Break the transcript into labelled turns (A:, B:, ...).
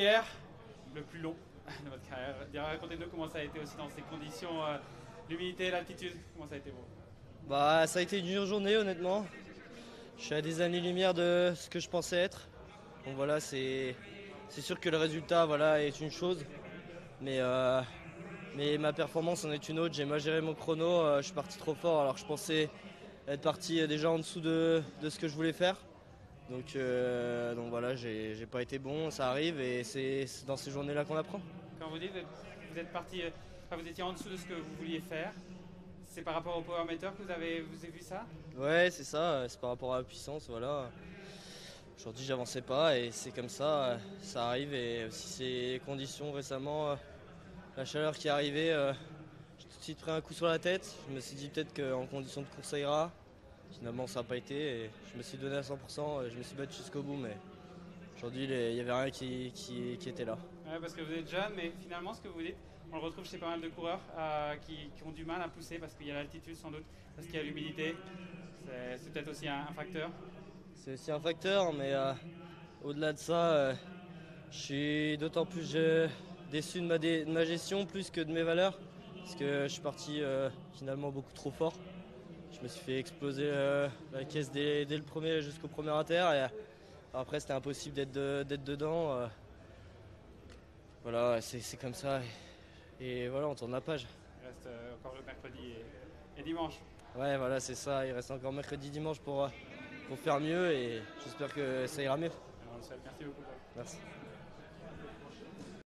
A: Hier, le plus long de votre carrière. Racontez-nous comment ça a été aussi dans ces conditions, l'humidité, l'altitude, comment ça a été pour vous?
B: Bah, ça a été une dure journée, honnêtement. Je suis à des années-lumière de ce que je pensais être. Donc voilà, c'est sûr que le résultat voilà, est une chose, mais, euh, mais ma performance en est une autre. J'ai mal géré mon chrono, je suis parti trop fort alors que je pensais être parti déjà en dessous de ce que je voulais faire. Donc voilà, j'ai pas été bon, ça arrive et c'est dans ces journées-là qu'on apprend.
A: Quand vous dites vous êtes parti, vous étiez en dessous de ce que vous vouliez faire, c'est par rapport au power meter que vous avez vu ça?
B: Ouais, c'est ça, c'est par rapport à la puissance, voilà. Aujourd'hui, j'avançais pas et c'est comme ça, ça arrive. Et aussi ces conditions récemment, la chaleur qui est arrivée, j'ai tout de suite pris un coup sur la tête. Je me suis dit peut-être qu'en conditions de course ça ira. Finalement, ça n'a pas été et je me suis donné à 100%, je me suis battu jusqu'au bout. Mais aujourd'hui, il n'y avait rien qui était là.
A: Ouais, parce que vous êtes jeune, mais finalement, ce que vous dites, on le retrouve chez pas mal de coureurs qui ont du mal à pousser parce qu'il y a l'altitude sans doute, parce qu'il y a l'humidité. C'est peut-être aussi un facteur.
B: C'est aussi un facteur, mais au-delà de ça, je suis d'autant plus déçu de ma gestion plus que de mes valeurs. Parce que je suis parti finalement beaucoup trop fort. Je me suis fait exploser la caisse dès le premier jusqu'au premier à terre. Et après, c'était impossible d'être dedans. Voilà, c'est comme ça. Et voilà, on tourne la page.
A: Il reste encore le mercredi et dimanche.
B: Ouais, voilà, c'est ça. Il reste encore mercredi, dimanche pour faire mieux. Et j'espère que ça ira mieux.
A: Alors, on le souhaite. Merci beaucoup.
B: Merci.